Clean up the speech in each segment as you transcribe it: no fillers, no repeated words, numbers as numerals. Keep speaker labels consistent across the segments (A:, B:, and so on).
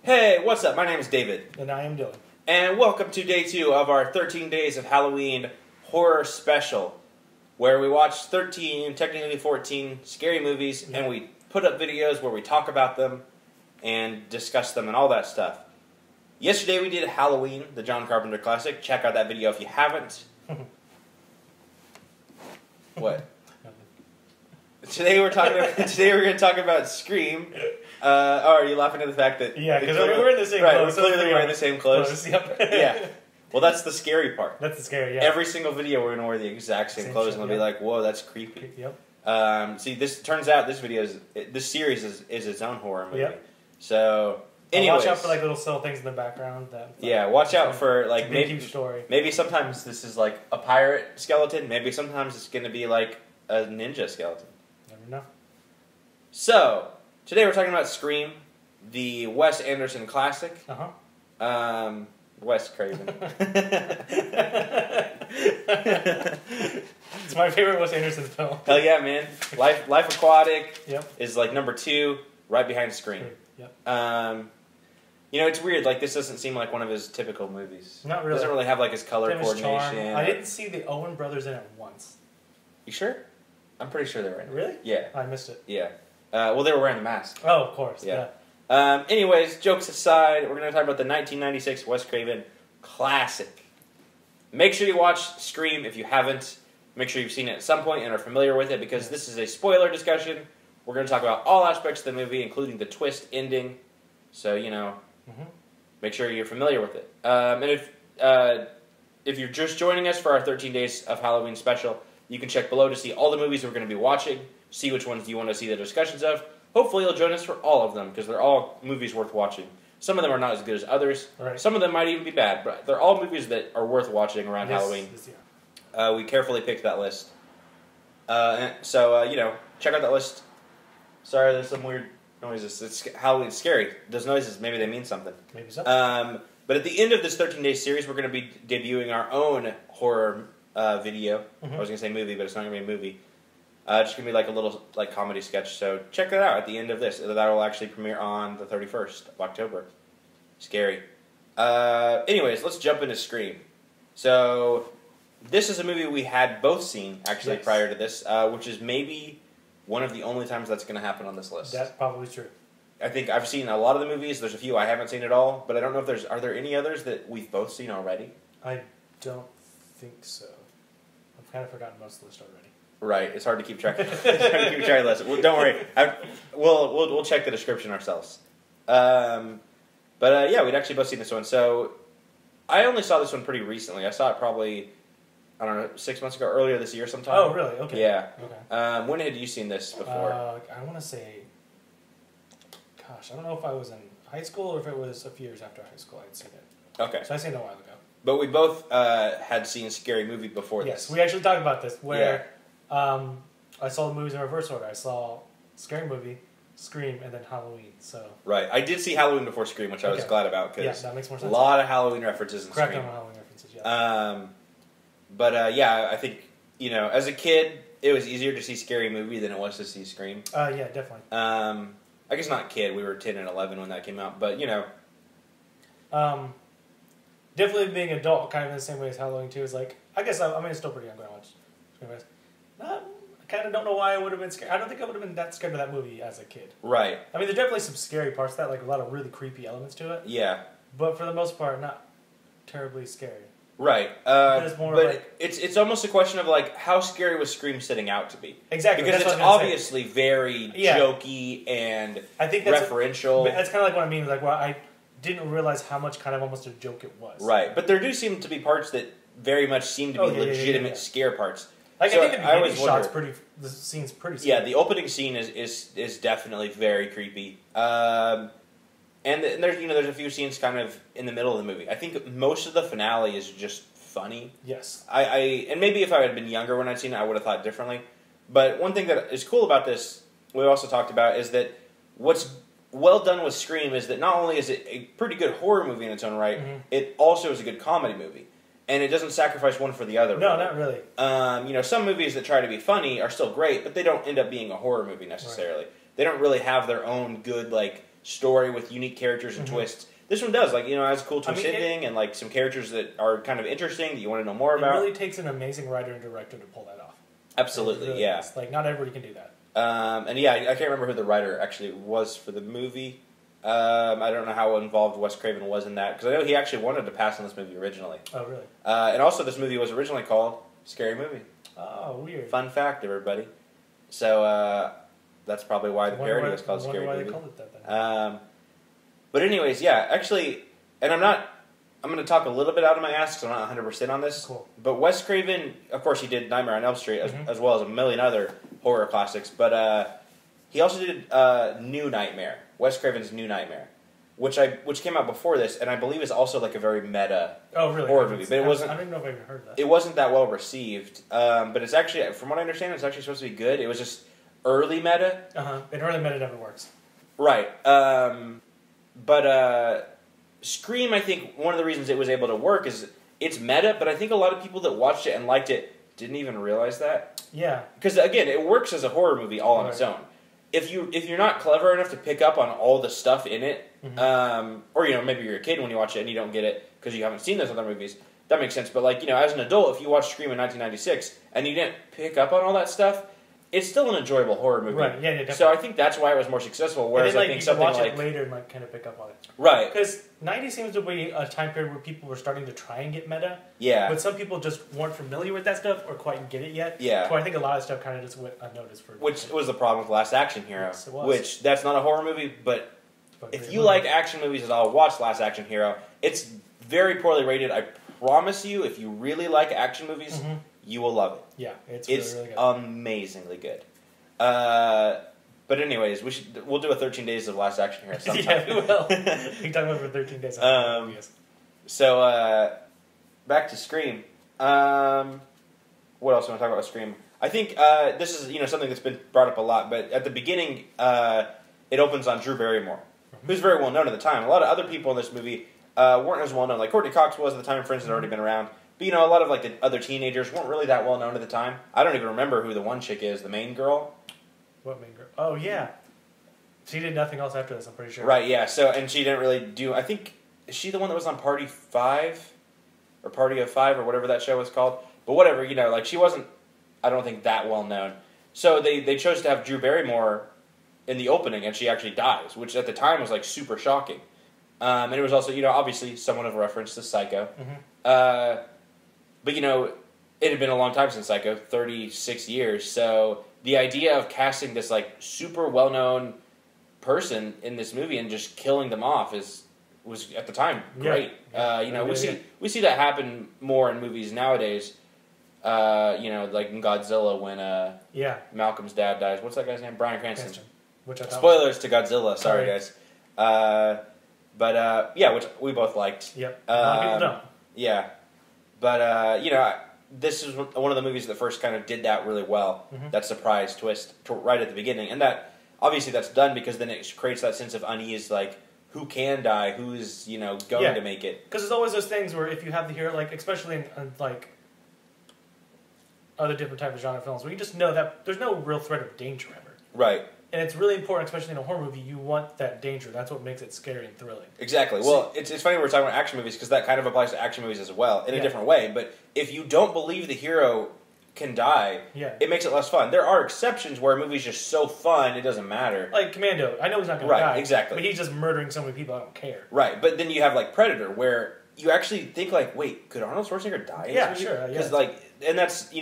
A: Hey, what's up? My name is David.
B: And I am Dylan.
A: And welcome to day 2 of our 13 Days of Halloween horror special, where we watch 13, technically 14, scary movies, and we put up videos where we talk about them and discuss them and all that stuff. Yesterday we did Halloween, the John Carpenter classic. Check out that video if you haven't. What? Today we're going to talk about Scream. Are you laughing at the fact that...
B: Yeah, because we're in the same clothes.
A: Right, we're clearly wearing the same clothes.
B: Yep.
A: Yeah. Well, that's the scary part.
B: That's the scary, yeah.
A: Every single video we're going to wear the exact same clothes, and they'll be like, whoa, that's creepy.
B: Yep.
A: See, this turns out this series is its own horror movie.
B: Yep.
A: So, anyways.
B: Watch out for like little subtle things in the background.
A: Yeah, watch out for like
B: maybe
A: sometimes this is like a pirate skeleton. Maybe sometimes it's going to be like a ninja skeleton.
B: Never know.
A: So, today we're talking about Scream, the Wes Anderson classic. Wes Craven.
B: It's my favorite Wes Anderson film.
A: Hell yeah, man. Life Aquatic
B: Yep.
A: is like number 2, right behind Scream.
B: Yep.
A: You know, it's weird. Like, this doesn't seem like one of his typical movies.
B: Not really.
A: Doesn't really have like his color coordination.
B: I didn't see the Omen brothers in it once.
A: You sure? I'm pretty sure they were in it.
B: Really?
A: Yeah.
B: I missed it.
A: Yeah. Well, they were wearing the mask.
B: Oh, of course.
A: Yeah. Anyways, jokes aside, we're going to talk about the 1996 Wes Craven classic. Make sure you watch Scream if you haven't. Make sure you've seen it at some point and are familiar with it, because this is a spoiler discussion. We're going to talk about all aspects of the movie, including the twist ending. So, you know, make sure you're familiar with it. And if you're just joining us for our 13 Days of Halloween special, you can check below to see all the movies we're going to be watching, see which ones you want to see the discussions of. Hopefully you'll join us for all of them, because they're all movies worth watching. Some of them are not as good as others.
B: Right.
A: Some of them might even be bad, but they're all movies that are worth watching around Halloween. We carefully picked that list. So, you know, check out that list. Sorry, there's some weird noises. It's Halloween scary. Those noises, maybe they mean something.
B: Maybe so.
A: But at the end of this 13-day series, we're going to be debuting our own horror video. I was going to say movie, but it's not going to be a movie. It's going to be like a little comedy sketch, so check that out at the end of this. That will actually premiere on the 31st of October. Scary. Anyways, let's jump into Scream. So, this is a movie we had both seen, actually, prior to this, which is maybe one of the only times that's going to happen on this list.
B: That's probably true.
A: I think I've seen a lot of the movies. There's a few I haven't seen at all, but I don't know if are there any others that we've both seen already?
B: I don't think so. I've kind of forgotten most of the list already.
A: Right, it's hard to keep track. It's hard to keep track of the list. Well, don't worry, we'll check the description ourselves. Yeah, we'd actually both seen this one. So I only saw this one pretty recently. I saw it probably, I don't know, 6 months ago, earlier this year sometime.
B: Oh, really? Okay.
A: Yeah.
B: Okay.
A: When had you seen this before?
B: I want to say, gosh, I don't know if I was in high school or if it was a few years after high school I'd seen it.
A: Okay.
B: So I seen it a while ago.
A: But we both had seen Scary Movie before this.
B: Yes, we actually talked about this, where I saw the movies in reverse order. I saw Scary Movie, Scream, and then Halloween. So
A: right. I did see Halloween before Scream, which I was glad about, because
B: that makes more sense.
A: A lot of Halloween references in Scream.
B: Correct on Halloween references, yeah.
A: Yeah, I think, you know, as a kid, it was easier to see Scary Movie than it was to see Scream.
B: Yeah, definitely.
A: I guess not kid. We were 10 and 11 when that came out, but, you know.
B: Definitely being an adult, kind of in the same way as Halloween 2, is like, I guess, it's still pretty young when I watched Scream. I kind of don't know why I would have been scared. I don't think I would have been that scared of that movie as a kid. Right. I mean, there's definitely some scary parts to that, like a lot of really creepy elements to it.
A: Yeah.
B: But for the most part, not terribly scary.
A: Right.
B: It's more
A: but
B: like,
A: it's almost a question of, like, how scary was Scream setting out to be?
B: Exactly.
A: Because it's obviously very jokey and
B: I think
A: referential.
B: That's kind of like what I mean. Like, well, I didn't realize how much kind of almost a joke it was.
A: Right. But there do seem to be parts that very much seem to be legitimate scare parts.
B: Like, so I think the beginning shot's the scene's pretty scary.
A: Yeah, the opening scene is definitely very creepy. And there's a few scenes kind of in the middle of the movie. I think most of the finale is just funny.
B: Yes.
A: And maybe if I had been younger when I'd seen it, I would have thought differently. But one thing that is cool about this, we also talked about, is that what's well done with Scream is that not only is it a pretty good horror movie in its own right, it also is a good comedy movie. And it doesn't sacrifice one for the other.
B: No, not really.
A: You know, some movies that try to be funny are still great, but they don't end up being a horror movie necessarily. Right. They don't really have their own good, like, story with unique characters and twists. This one does, like, has a cool twist ending and like some characters that are kind of interesting that you want to know more about.
B: It really takes an amazing writer and director to pull that off.
A: Absolutely,
B: really
A: yeah.
B: Like, not everybody can do that.
A: And yeah, I can't remember who the writer actually was for the movie. I don't know how involved Wes Craven was in that, because I know he actually wanted to pass on this movie originally.
B: Oh, really?
A: And also, this movie was originally called Scary Movie.
B: Oh, weird.
A: Fun fact, everybody. So that's probably why the parody was called Scary Movie.
B: I wonder why they called it that then.
A: But anyways, yeah, actually, and I'm going to talk a little bit out of my ass because I'm not 100% on this.
B: Cool.
A: But Wes Craven, of course, he did Nightmare on Elm Street as well as a million other horror classics. But he also did New Nightmare, Wes Craven's New Nightmare, which came out before this, and I believe is also like a very meta horror movie. But it wasn't.
B: I don't even know if I even heard that.
A: It wasn't that well received. But it's actually, from what I understand, it's actually supposed to be good. It was just early meta.
B: And early meta never works.
A: Right. But Scream, I think one of the reasons it was able to work is it's meta, but I think a lot of people that watched it and liked it didn't even realize that.
B: Yeah.
A: Because, again, it works as a horror movie all on its own. If you're not clever enough to pick up on all the stuff in it, or, maybe you're a kid when you watch it and you don't get it because you haven't seen those other movies, that makes sense. But, like, as an adult, if you watch Scream in 1996 and you didn't pick up on all that stuff, it's still an enjoyable horror movie.
B: Right, yeah, definitely.
A: So I think that's why it was more successful, whereas
B: then,
A: I think
B: you
A: something
B: watch
A: like...
B: it later and, kind of pick up on it.
A: Right.
B: Because 90 seems to be a time period where people were starting to try and get meta.
A: Yeah.
B: But some people just weren't familiar with that stuff or quite get it yet.
A: Yeah.
B: So I think a lot of stuff kind of just went unnoticed for...
A: Which was the problem with Last Action Hero.
B: Yes, it was.
A: Which, that's not a horror movie, but if you like action movies at all, watch Last Action Hero. It's very poorly rated. I promise you, if you really like action movies, you will love it.
B: Yeah, it's really good.
A: Amazingly good. But anyways, we'll do a 13 Days of Last Action Hero sometime.
B: Yeah, we will. We can talk about it for 13 days.
A: So, back to Scream. What else do I want to talk about with Scream? I think this is something that's been brought up a lot, but at the beginning, it opens on Drew Barrymore, who's very well known at the time. A lot of other people in this movie weren't as well known. Like Courtney Cox was at the time. Friends had already been around. But, a lot of like the other teenagers weren't really that well known at the time. I don't even remember who the one chick is, the main girl.
B: What main girl? Oh, yeah. She did nothing else after this, I'm pretty sure.
A: Right, yeah. So, and she didn't really do... I think... Is she the one that was on Party 5? Or Party of 5, or whatever that show was called? But whatever, like, she wasn't, I don't think, that well known. So they chose to have Drew Barrymore in the opening, and she actually dies, which at the time was, like, super shocking. And it was also, obviously somewhat of a reference to Psycho. But, it had been a long time since Psycho, 36 years, so... The idea of casting this like super well-known person in this movie and just killing them off was at the time great.
B: Yeah.
A: We see that happen more in movies nowadays. Like in Godzilla when Malcolm's dad dies. What's that guy's name? Bryan Cranston. Spoilers to Godzilla. Sorry, guys. Which we both liked.
B: Yep. A lot of people don't.
A: Yeah, but this is one of the movies that first kind of did that really well, that surprise twist right at the beginning. And that, obviously that's done because then it creates that sense of unease, like, who can die, who's, going to make it.
B: Because there's always those things where if you have the hero, like, especially in like, other different types of genre films, where you just know that there's no real threat of danger ever.
A: Right.
B: And it's really important, especially in a horror movie, you want that danger. That's what makes it scary and thrilling.
A: Exactly. Well, it's funny we're talking about action movies because that kind of applies to action movies as well, in a different way. But if you don't believe the hero can die, it makes it less fun. There are exceptions where a movie's just so fun, it doesn't matter.
B: Like Commando. I know he's not going to die.
A: Right, exactly.
B: But he's just murdering so many people, I don't care.
A: Right, but then you have, like, Predator, where you actually think, like, wait, could Arnold Schwarzenegger die in this movie?
B: Sure.
A: Because, and that's,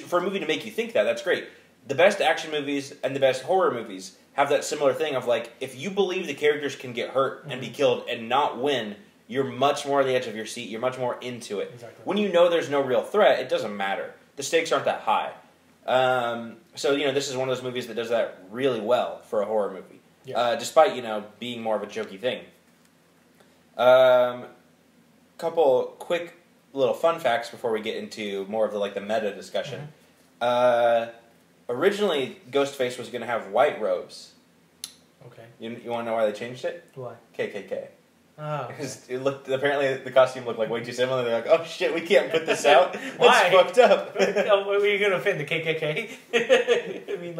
A: for a movie to make you think that, that's great. The best action movies and the best horror movies have that similar thing of, like, if you believe the characters can get hurt and be killed and not win, you're much more on the edge of your seat. You're much more into it.
B: Exactly.
A: When you know there's no real threat, it doesn't matter. The stakes aren't that high. So, this is one of those movies that does that really well for a horror movie. Yeah. Despite, being more of a jokey thing. Couple quick little fun facts before we get into more of the meta discussion. Originally, Ghostface was going to have white robes.
B: Okay.
A: You want to know why they changed it?
B: Why?
A: KKK.
B: Oh.
A: Okay. Apparently the costume looked way too similar. They're like, oh shit, we can't put this out.
B: Why?
A: That's fucked up.
B: Were you going to offend the KKK? I mean,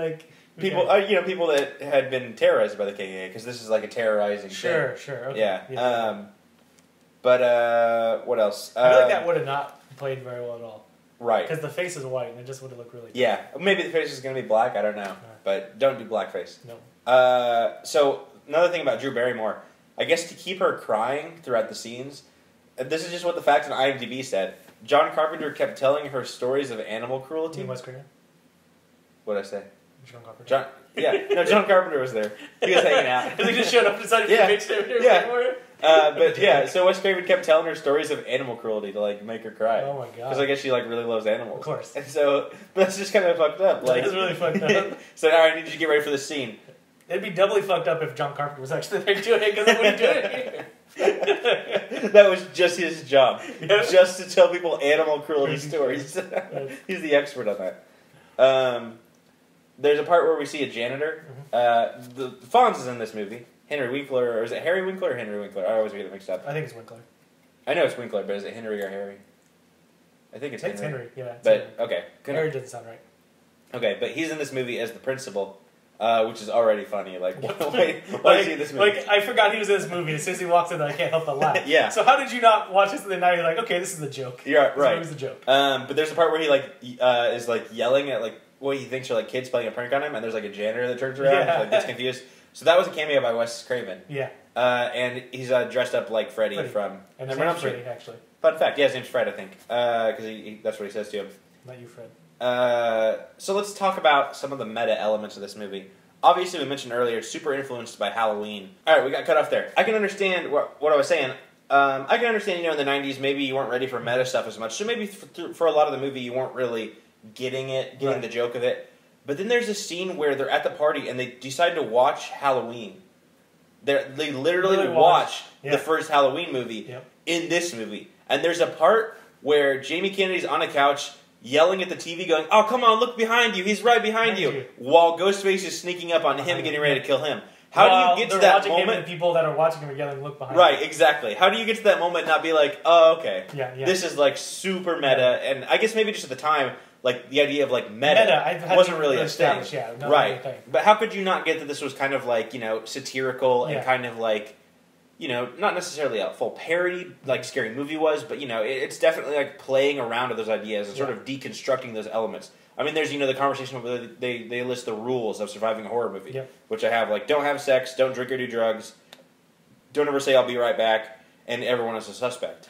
A: People, people that had been terrorized by the KKK, because this is like a terrorizing thing.
B: Sure. Okay.
A: Yeah. But what else?
B: I feel like that would have not played very well at all.
A: Right.
B: Because the face is white, and it just would have looked really good.
A: Yeah. Maybe the face is going to be black, I don't know. But don't do blackface.
B: No.
A: So, another thing about Drew Barrymore, I guess to keep her crying throughout the scenes, this is just what the facts on IMDb said. John Carpenter kept telling her stories of animal cruelty.
B: Wes Craven?
A: What did I say?
B: John Carpenter.
A: John Carpenter was there. He was hanging out.
B: He just showed up and decided to pitch him.
A: So Wes Craven kept telling her stories of animal cruelty to like make her cry.
B: Oh my god!
A: Because I guess she like really loves animals.
B: Of course.
A: And so that's just kind of fucked up. Like
B: it's really fucked up.
A: So all right, I need you to get ready for the scene.
B: It'd be doubly fucked up if John Carpenter was actually there doing it, because I wouldn't do it here.
A: That was just his job, just to tell people animal cruelty
B: Crazy
A: stories. He's the expert on that. There's a part where we see a janitor. The Fonz is in this movie. Henry Winkler, or is it Harry Winkler or Henry Winkler? I always get it mixed up.
B: I think it's Winkler.
A: I know it's Winkler, but is it Henry or Harry? I think it's Henry.
B: It's Henry, yeah.
A: But, okay.
B: Harry doesn't sound right.
A: Okay, but he's in this movie as the principal, which is already funny. Like, why is he in this movie?
B: Like, I forgot he was in this movie. As soon as he walks in, I can't help but laugh.
A: Yeah.
B: So how did you not watch this and then now you're like, okay, this is the joke.
A: Yeah, right.
B: This movie's a joke.
A: But there's a part where he, like, is, like, yelling at, like, what he thinks are, like, kids playing a prank on him, and there's, like, a janitor that turns around and, like, gets confused. So that was a cameo by Wes Craven.
B: Yeah.
A: And he's dressed up like Freddy from...
B: And his name's Freddy, actually.
A: Fun fact, yeah, his name's Fred, I think. Because that's what he says to him.
B: Not you, Fred.
A: So let's talk about some of the meta elements of this movie. Obviously, we mentioned earlier, super influenced by Halloween. Alright, we got cut off there. I can understand what I was saying. I can understand, in the 90s, maybe you weren't ready for meta stuff as much. So maybe for a lot of the movie, you weren't really getting the joke of it. But then there's a scene where they're at the party and they decide to watch Halloween. They literally watch the first Halloween movie in this movie. And there's a part where Jamie Kennedy's on a couch yelling at the TV going, "Oh, come on, look behind you. He's right behind you." While Ghostface is sneaking up on him and getting ready to kill him. How do you get to that moment?
B: Him and people that are watching him are yelling, "Look behind
A: Right,
B: him."
A: exactly. How do you get to that moment and not be like, "Oh, okay.
B: Yeah.
A: This is like super meta." And I guess maybe just at the time, like the idea of like meta wasn't really a thing. Right. But how could you not get that this was kind of like, satirical and kind of like, not necessarily a full parody like Scary Movie was, but it's definitely like playing around with those ideas and sort of deconstructing those elements. I mean, there's the conversation where they list the rules of surviving a horror movie, which I have, like, don't have sex, don't drink or do drugs, don't ever say I'll be right back, and everyone is a suspect.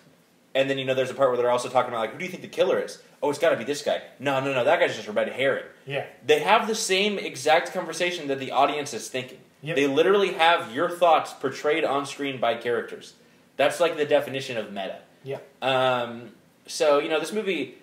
A: And then there's a part where they're also talking about, like, who do you think the killer is? Oh, it's got to be this guy. No, that guy's just a red herring.
B: Yeah.
A: They have the same exact conversation that the audience is thinking.
B: Yep.
A: They literally have your thoughts portrayed on screen by characters. That's like the definition of meta.
B: Yeah.
A: So this movie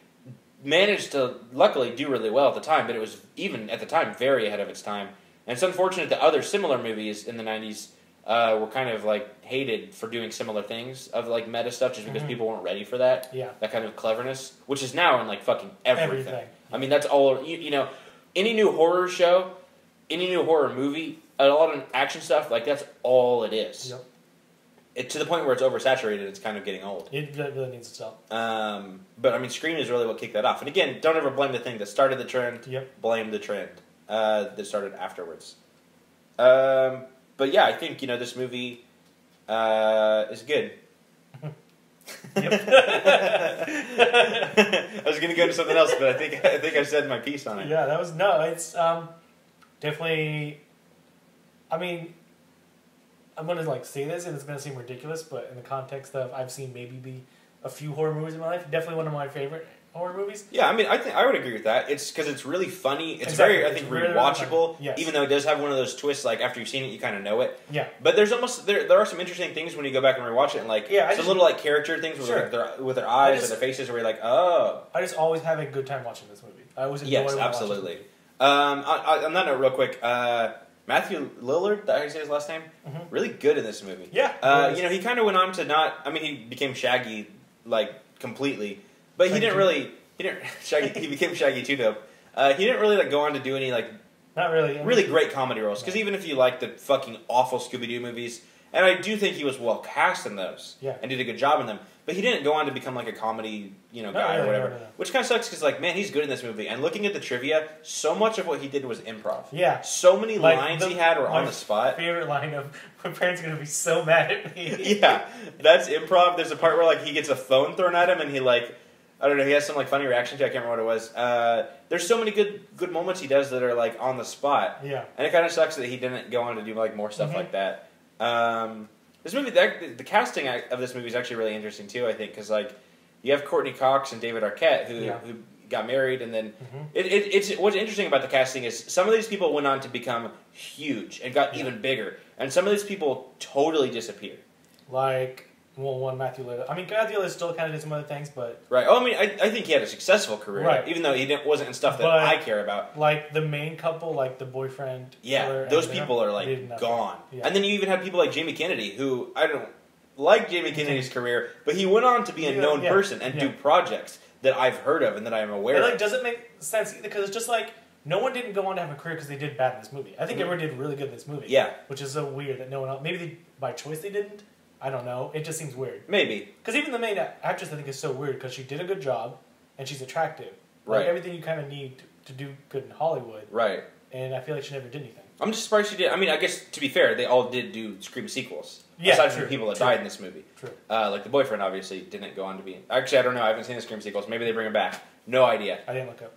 A: managed to luckily do really well at the time, but it was even at the time very ahead of its time. And it's unfortunate that other similar movies in the 90s were kind of like hated for doing similar things of like meta stuff just because people weren't ready for that.
B: Yeah.
A: That kind of cleverness, which is now in like fucking everything. I mean, that's all, any new horror show, any new horror movie, a lot of action stuff, like that's all it is.
B: Yep.
A: To the point where it's oversaturated, it's kind of getting old.
B: It really needs to stop.
A: But I mean, Scream is really what kicked that off. And again, don't ever blame the thing that started the trend.
B: Yep.
A: Blame the trend that started afterwards. But yeah, I think this movie is good.
B: Yep.
A: I was going to go to something else, but I think I said my piece on it.
B: Yeah, that was It's definitely. I mean, I'm gonna say this, and it's gonna seem ridiculous, but in the context of I've seen maybe a few horror movies in my life, definitely one of my favorite horror movies.
A: Yeah, I mean, I think I would agree with that. It's because it's really funny. It's
B: exactly.
A: very, I think, rewatchable.
B: Yes.
A: Even though it does have one of those twists, like after you've seen it, you kind of know it.
B: Yeah.
A: But there's almost there are some interesting things when you go back and rewatch it, and like some little like character things with their eyes and their faces, where you're like, oh.
B: I just always have a good time watching this movie. I always enjoy.
A: Yes, absolutely. On that note, real quick. Matthew Lillard, that how you say his last name? Really good in this movie.
B: Yeah.
A: He kind of went on to not. I mean, he became Shaggy completely, but he didn't really. He didn't. Shaggy. He became Shaggy 2 Dope. He didn't really go on to do any
B: not really
A: really great comedy roles. Because even if you like the fucking awful Scooby Doo movies, And I do think he was well cast in those.
B: Yeah.
A: And did a good job in them. But he didn't go on to become like a comedy, guy or whatever. No. Which kind of sucks because, like, man, he's good in this movie. And looking at the trivia, so much of what he did was improv.
B: Yeah.
A: So many lines he had were on the spot.
B: My favorite line of, my parents are going to be so mad at me.
A: Yeah. That's improv. There's a part where, like, he gets a phone thrown at him and he, like, I don't know, he has some, like, funny reaction to it. I can't remember what it was. There's so many good moments he does that are, like, on the spot.
B: Yeah.
A: And it kind of sucks that he didn't go on to do, like, more stuff like that. This movie, the casting of this movie is actually really interesting too. I think because like you have Courtney Cox and David Arquette who got married, and then it's what's interesting about the casting is some of these people went on to become huge and got even bigger, and some of these people totally disappeared.
B: Like one Matthew Lillard. I mean, Matthew Lillard still kind of did some other things, but
A: right. Oh, I mean, I think he had a successful career, even though he wasn't in stuff that I care about.
B: Like the main couple, like the boyfriend.
A: Yeah, those people are like gone. Yeah. And then you even have people like Jamie Kennedy, who I don't like Jamie Kennedy's career, but he went on to be a known person and do projects that I've heard of and that I'm aware of.
B: Like, doesn't make sense either because it's just like no one didn't go on to have a career because they did bad in this movie. I think everyone did really good in this movie. Yeah, which is so weird that no one else. Maybe by choice they didn't. I don't know. It just seems weird. Maybe. Because even the main actress, I think, is so weird because she did a good job and she's attractive. Right. Like, everything you kind of need to do good in Hollywood. Right. And I feel like she never did anything.
A: I'm just surprised she did. I mean, I guess, to be fair, they all did do Scream sequels. Yeah, aside from the people that died in this movie. True. Like, the boyfriend, obviously, didn't go on to be... Actually, I don't know. I haven't seen the Scream sequels. Maybe they bring him back. No idea.
B: I didn't look up.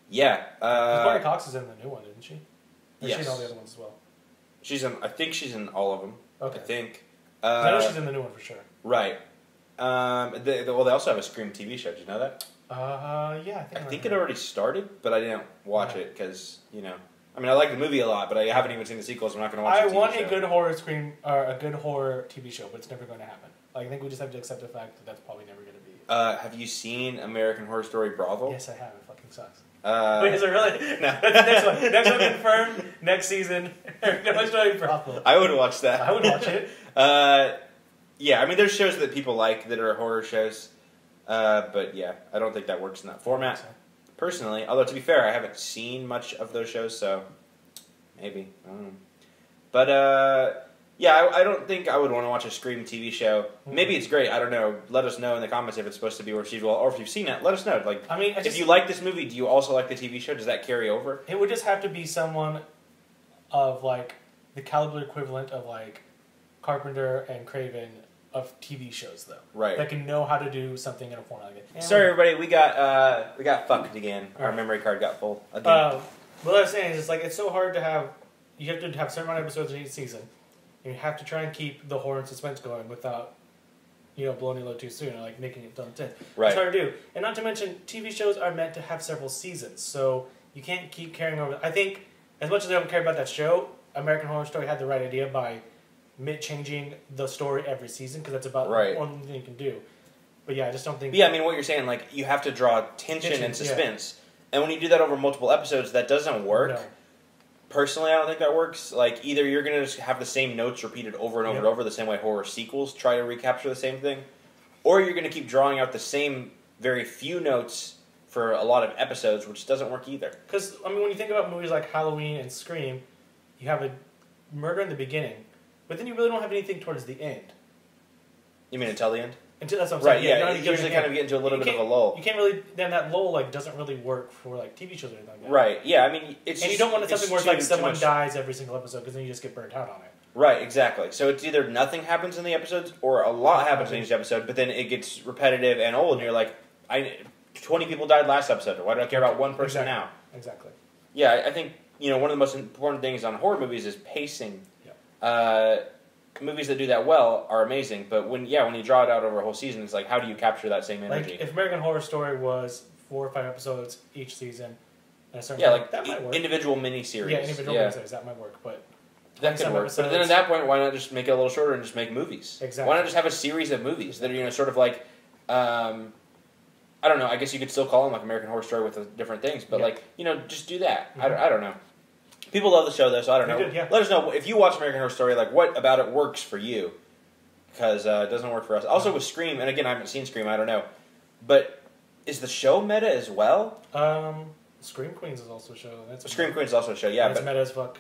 A: Yeah.
B: Courtney Cox is in the new one, isn't she? Or
A: yes.
B: She's in all the other ones as well.
A: I think she's in all of them. Okay. I think.
B: I know she's in the new one for sure.
A: Right. They also have a Scream TV show. Did you know that?
B: Yeah.
A: I think it already started, but I didn't watch it because, I mean, I like the movie a lot, but I haven't even seen the sequels. I'm not going to watch the TV show. I want
B: a good horror Scream, or a good horror TV show, but it's never going to happen. Like, I think we just have to accept the fact that that's probably never going to be.
A: Have you seen American Horror Story Bravo?
B: Yes, I have. It fucking sucks. Wait, is it really? No. That's the next one. Next one confirmed. Next season. American Horror Story Bravo.
A: I would watch that.
B: I would watch it.
A: Yeah, I mean, there's shows that people like that are horror shows. But yeah, I don't think that works in that format. Personally, although to be fair, I haven't seen much of those shows, so maybe. I don't know. But yeah, I don't think I would want to watch a Scream TV show. Maybe it's great. I don't know. Let us know in the comments if it's supposed to be procedural, or if you've seen it. Let us know. Like, I mean, if you like this movie, do you also like the TV show? Does that carry over?
B: It would just have to be someone of like the caliber equivalent of like Carpenter and Craven of TV shows, though. Right. That can know how to do something in a format like it.
A: Sorry, everybody. We got fucked again. Our memory card got full again.
B: What I was saying is, it's like it's so hard to have. You have to have certain amount of episodes in each season. You have to try and keep the horror and suspense going without, blowing your load too soon or like making it dumb tense. Right. It's hard to do. And not to mention, TV shows are meant to have several seasons, so you can't keep carrying over. I think, as much as I don't care about that show, American Horror Story had the right idea by changing the story every season, because that's about the one thing you can do. But yeah, I just don't think...
A: Yeah, I mean, what you're saying, like, you have to draw tension and suspense. Yeah. And when you do that over multiple episodes, that doesn't work. No. Personally, I don't think that works. Like, either you're going to just have the same notes repeated over and over and over, the same way horror sequels try to recapture the same thing, or you're going to keep drawing out the same very few notes for a lot of episodes, which doesn't work either.
B: Because, I mean, when you think about movies like Halloween and Scream, you have a murder in the beginning, but then you really don't have anything towards the end.
A: You mean until the end?
B: Until, that's what I'm saying.
A: Right, yeah. You usually kind of get into a little bit of a lull.
B: You can't really... Then that lull, like, doesn't really work for, like, TV shows or anything like that.
A: Right, yeah, I mean, it's
B: and you don't want something where it's like someone dies every single episode, because then you just get burnt out on it.
A: Right, exactly. So it's either nothing happens in the episodes, or a lot happens in each episode, but then it gets repetitive and old, and you're like, 20 people died last episode, why do I care about one person now? Exactly. Yeah, I think, one of the most important things on horror movies is pacing. Yeah. Movies that do that well are amazing, but when you draw it out over a whole season, it's like, how do you capture that same energy?
B: Like, if American Horror Story was 4 or 5 episodes each season, and a certain
A: that might work. Individual miniseries.
B: Yeah, individual miniseries, that might work, but...
A: That could work. But then at that point, why not just make it a little shorter and just make movies? Exactly. Why not just have a series of movies that are, sort of like, I don't know, I guess you could still call them like American Horror Story with different things, but just do that. Mm-hmm. I don't know. People love the show, though, so I don't know. Let us know if you watch American Horror Story, like, what about it works for you? Because it doesn't work for us. Also with Scream, and again, I haven't seen Scream, I don't know. But is the show meta as well?
B: Scream Queens is also a show.
A: Scream Queens is also a show, yeah.
B: It's meta as fuck.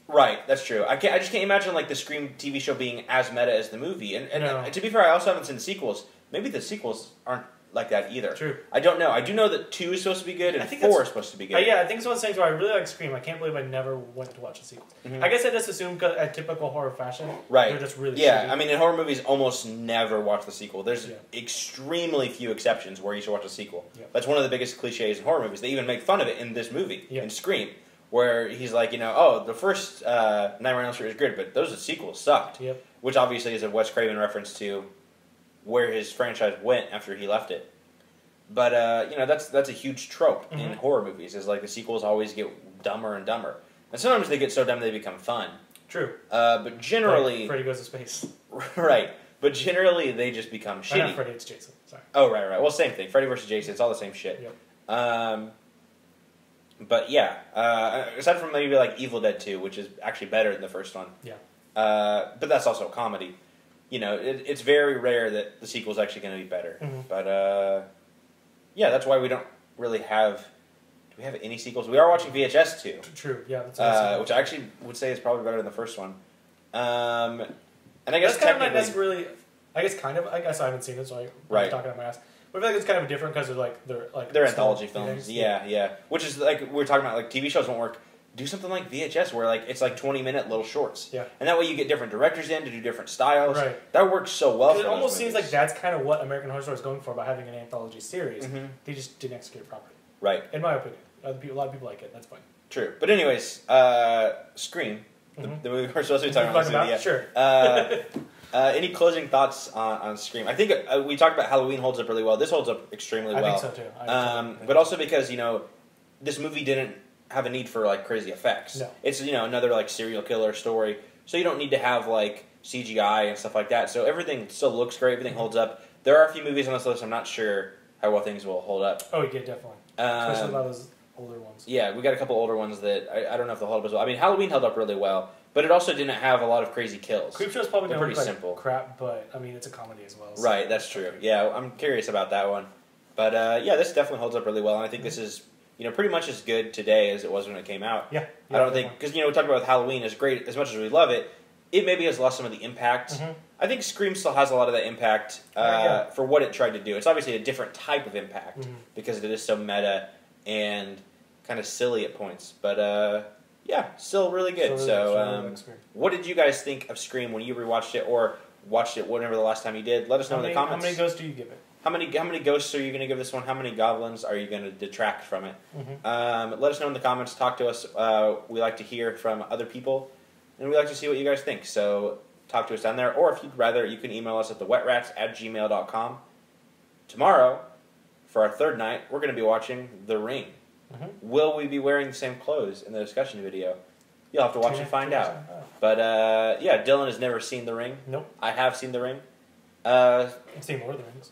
A: Right, that's true. I just can't imagine like the Scream TV show being as meta as the movie. And to be fair, I also haven't seen sequels. Maybe the sequels aren't like that either.
B: True.
A: I don't know. I do know that 2 is supposed to be good and 4 is supposed to be good.
B: Yeah, I think it's one of those things where I really like Scream. I can't believe I never went to watch the sequels. Mm-hmm. I guess I just assumed a typical horror fashion.
A: Right.
B: They're just really
A: shitty.
B: shitty.
A: I mean, in horror movies, almost never watch the sequel. There's extremely few exceptions where you should watch a sequel. Yeah. That's one of the biggest cliches in horror movies. They even make fun of it in this movie, in Scream, where he's like, the first Nightmare on Elm Street is good, but those sequels sucked.
B: Yep.
A: Which obviously is a Wes Craven reference to where his franchise went after he left it. But that's a huge trope in horror movies. Is like the sequels always get dumber and dumber, and sometimes they get so dumb they become fun.
B: True.
A: But generally,
B: like Freddy Goes to Space.
A: Right. But generally, they just become shitty.
B: Not Freddy, it's Jason. Sorry.
A: Oh, right. Well, same thing. Freddy versus Jason. It's all the same shit.
B: Yep.
A: But yeah, aside from maybe like Evil Dead 2, which is actually better than the first one.
B: Yeah.
A: But that's also a comedy. It's very rare that the sequel's actually going to be better. Mm-hmm. But yeah, that's why we don't really have. Do we have any sequels? We are watching VHS 2.
B: True. Yeah.
A: That's which I actually would say is probably better than the first one. And I guess
B: that's kind of that's really. I guess I haven't seen it, so I'm talking out my ass. But I feel like it's kind of different because they're
A: anthology films. Yeah. Which is like we're talking about, like TV shows won't work. Do something like VHS where like it's like 20-minute little shorts.
B: Yeah.
A: And that way you get different directors in to do different styles.
B: Right.
A: That works so well for
B: it almost
A: movies.
B: seems like that's kind of what American Horror Story is going for by having an anthology series. Mm-hmm. They just didn't execute it properly.
A: Right.
B: In my opinion. A lot of people like it. That's fine.
A: True. But anyways, Scream, the movie we're supposed to be talking about.
B: Yeah. Sure.
A: Any closing thoughts on Scream? I think we talked about Halloween holds up really well. This holds up extremely well.
B: I think so too.
A: But also because this movie didn't have a need for like crazy effects.
B: No.
A: It's another like serial killer story, so you don't need to have like CGI and stuff like that. So everything still looks great. Everything holds up. There are a few movies on this list I'm not sure how well things will hold up.
B: Oh yeah, definitely. Especially a lot of those older ones.
A: Yeah, we got a couple older ones that I don't know if they'll hold up as well. I mean, Halloween held up really well, but it also didn't have a lot of crazy kills.
B: Creepshow's probably going to look
A: simple.
B: like crap, but I mean, it's a comedy as well. So.
A: Right, that's true. Yeah, I'm curious about that one. But yeah, this definitely holds up really well, and I think this is pretty much as good today as it was when it came out.
B: Yeah.
A: I don't think, because we talked about with Halloween, as great, as much as we love it, it maybe has lost some of the impact. Mm-hmm. I think Scream still has a lot of that impact for what it tried to do. It's obviously a different type of impact because it is so meta and kind of silly at points. But yeah, still really good. What did you guys think of Scream when you rewatched it or watched it whenever the last time you did? Let us know in the comments.
B: How many ghosts do you give it?
A: How many ghosts are you going to give this one? How many goblins are you going to detract from it? Mm-hmm. Let us know in the comments. Talk to us. We like to hear from other people, and we like to see what you guys think. So talk to us down there. Or if you'd rather, you can email us at thewetrats@gmail.com. Tomorrow, for our third night, we're going to be watching The Ring. Mm-hmm. Will we be wearing the same clothes in the discussion video? You'll have to watch and find out. But yeah, Dylan has never seen The Ring.
B: Nope.
A: I have seen The Ring.
B: I've seen Lord of the Rings.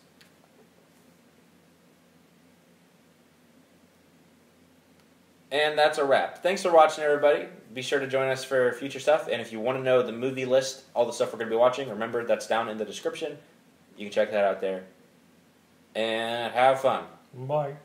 A: And that's a wrap. Thanks for watching, everybody. Be sure to join us for future stuff. And if you want to know the movie list, all the stuff we're going to be watching, remember that's down in the description. You can check that out there. And have fun.
B: Bye.